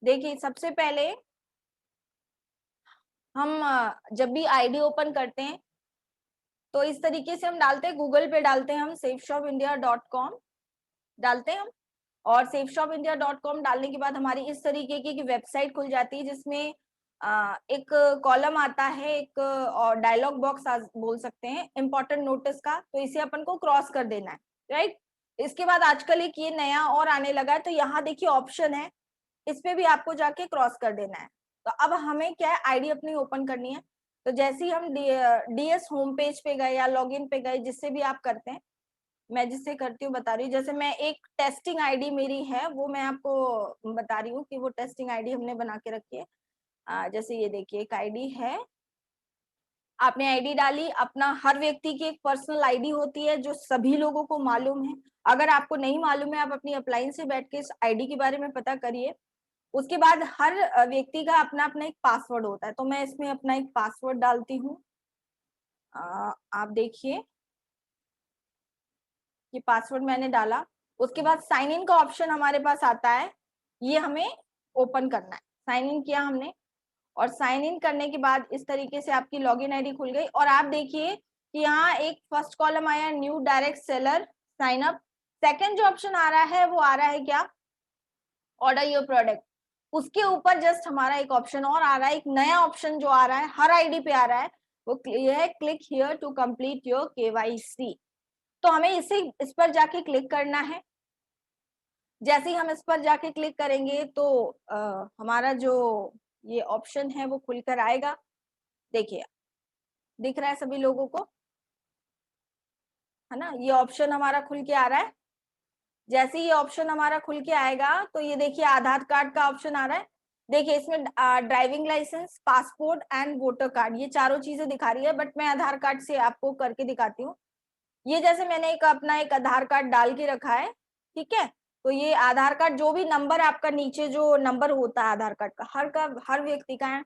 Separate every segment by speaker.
Speaker 1: देखिए सबसे पहले हम जब भी आईडी ओपन करते हैं तो इस तरीके से हम डालते हैं, गूगल पे डालते हैं हम safeshopindia.com डालते हैं हम, और safeshopindia.com डालने के बाद हमारी इस तरीके की वेबसाइट खुल जाती है जिसमें एक कॉलम आता है, एक और डायलॉग बॉक्स बोल सकते हैं इम्पोर्टेंट नोटिस का, तो इसे अपन को क्रॉस कर देना है, राइट। इसके बाद आजकल एक ये नया और आने लगा है, तो यहाँ देखिए ऑप्शन है, इस पे भी आपको जाके क्रॉस कर देना है। तो अब हमें क्या है, आईडी अपनी ओपन करनी है। तो जैसे ही हम डीएस होम पेज पे गए या लॉगिन पे गए, जिससे भी आप करते हैं, मैं जिससे करती हूँ बता रही हूँ, जैसे मैं एक टेस्टिंग आईडी मेरी है वो मैं आपको बता रही हूँ कि वो टेस्टिंग आईडी हमने बना के रखी है। जैसे ये देखिए एक आईडी है, आपने आईडी डाली, अपना हर व्यक्ति की एक पर्सनल आईडी होती है जो सभी लोगों को मालूम है। अगर आपको नहीं मालूम है, आप अपनी अप्लायंस से बैठ के इस आईडी के बारे में पता करिए। उसके बाद हर व्यक्ति का अपना अपना एक पासवर्ड होता है, तो मैं इसमें अपना एक पासवर्ड डालती हूँ। आप देखिए ये पासवर्ड मैंने डाला। उसके बाद साइन इन का ऑप्शन हमारे पास आता है, ये हमें ओपन करना है। साइन इन किया हमने, और साइन इन करने के बाद इस तरीके से आपकी लॉगिन आईडी खुल गई, और आप देखिए कि यहाँ एक फर्स्ट कॉलम आया new direct seller sign up. Second जो ऑप्शन आ रहा है वो आ रहा है क्या, ऑर्डर योर प्रोडक्ट। उसके ऊपर जस्ट हमारा एक ऑप्शन और आ रहा है, एक नया ऑप्शन जो आ रहा है हर आईडी पे आ रहा है, वो ये है click here to complete your KYC. तो हमें इस पर जाके क्लिक करना है। जैसे ही हम इस पर जाके क्लिक करेंगे तो हमारा जो ये ऑप्शन है वो खुलकर आएगा। देखिए दिख रहा है सभी लोगों को, है ना, ये ऑप्शन हमारा खुल के आ रहा है। जैसे ही ये ऑप्शन हमारा खुल के आएगा तो ये देखिए आधार कार्ड का ऑप्शन आ रहा है। देखिए इसमें driving licence, passport and voter card, ये चारों चीजें दिखा रही है, बट मैं आधार कार्ड से आपको करके दिखाती हूँ। ये जैसे मैंने अपना एक आधार कार्ड डाल के रखा है, ठीक है। तो ये आधार कार्ड, जो भी नंबर आपका नीचे जो नंबर होता है आधार कार्ड का हर व्यक्ति का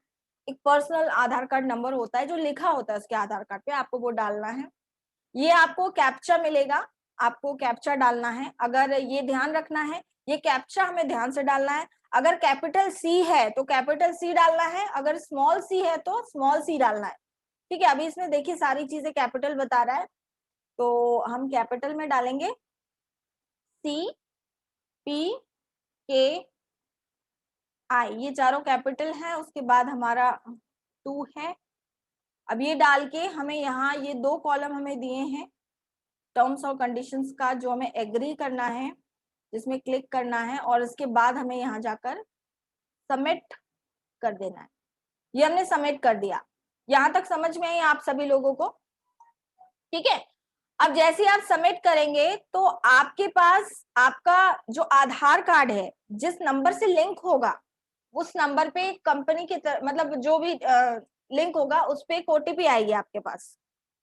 Speaker 1: एक पर्सनल आधार कार्ड नंबर होता है जो लिखा होता है उसके आधार कार्ड पे, आपको वो डालना है। ये आपको कैप्चा मिलेगा, आपको कैप्चा डालना है। अगर ये ध्यान रखना है, ये कैप्चा हमें ध्यान से डालना है। अगर कैपिटल सी है तो कैपिटल सी डालना है, अगर स्मॉल सी है तो स्मॉल सी डालना है, ठीक है। अभी इसमें देखिए सारी चीजें कैपिटल बता रहा है, तो हम कैपिटल में डालेंगे सी पी के आई, ये चारों कैपिटल है। उसके बाद हमारा 2 है। अब ये डाल के हमें यहाँ ये 2 कॉलम हमें दिए हैं टर्म्स और कंडीशंस का, जो हमें एग्री करना है, जिसमें क्लिक करना है, और इसके बाद हमें यहाँ जाकर सबमिट कर देना है। ये हमने सबमिट कर दिया। यहाँ तक समझ में आई आप सभी लोगों को, ठीक है। अब जैसे आप सबमिट करेंगे तो आपके पास आपका जो आधार कार्ड है जिस नंबर से लिंक होगा, उस नंबर पे कंपनी की मतलब जो भी लिंक होगा उस पे एक ओटीपी आएगी आपके पास,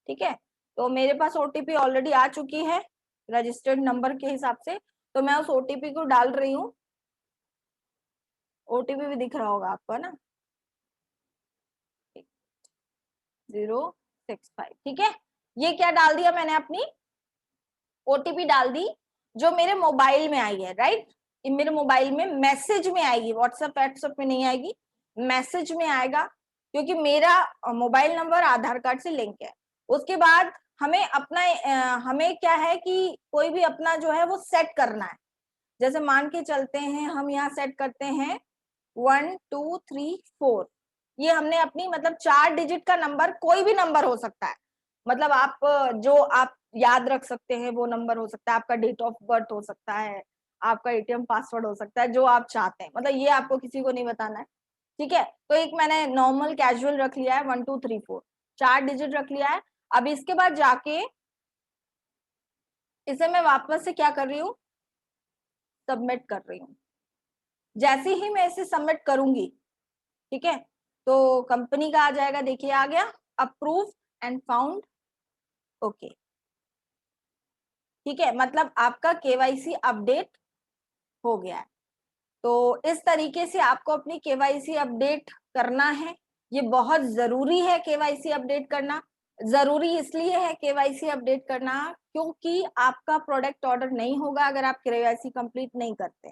Speaker 1: ठीक है। तो मेरे पास ओटीपी ऑलरेडी आ चुकी है रजिस्टर्ड नंबर के हिसाब से, तो मैं उस ओटीपी को डाल रही हूँ। ओटीपी भी दिख रहा होगा आपको ना, 065, ठीक है। ये क्या डाल दिया मैंने, अपनी ओटीपी डाल दी जो मेरे मोबाइल में आई है, राइट। मेरे मोबाइल में मैसेज में आएगी, व्हाट्सएप में नहीं आएगी, मैसेज में आएगा, क्योंकि मेरा मोबाइल नंबर आधार कार्ड से लिंक है। उसके बाद हमें अपना हमें क्या है कि कोई भी अपना जो है वो सेट करना है। जैसे मान के चलते हैं हम यहाँ सेट करते हैं 1 2 3 4, ये हमने अपनी मतलब 4 डिजिट का नंबर, कोई भी नंबर हो सकता है, मतलब आप जो आप याद रख सकते हैं वो नंबर हो सकता है, आपका डेट ऑफ बर्थ हो सकता है, आपका एटीएम पासवर्ड हो सकता है, जो आप चाहते हैं, मतलब ये आपको किसी को नहीं बताना है, ठीक है। तो एक मैंने नॉर्मल कैजुअल रख लिया है 1 2 3 4, 4 डिजिट रख लिया है। अब इसके बाद जाके इसे मैं वापस से क्या कर रही हूँ, सबमिट कर रही हूँ। जैसे ही मैं इसे सबमिट करूंगी, ठीक है, तो कंपनी का आ जाएगा, देखिए आ गया अप्रूव एंड फाउंड ओके, ठीक है, मतलब आपका केवाईसी अपडेट हो गया है। तो इस तरीके से आपको अपनी केवाईसी अपडेट करना है। ये बहुत जरूरी है केवाईसी अपडेट करना। जरूरी इसलिए है केवाईसी अपडेट करना क्योंकि आपका प्रोडक्ट ऑर्डर नहीं होगा अगर आप केवाईसी कंप्लीट नहीं करते।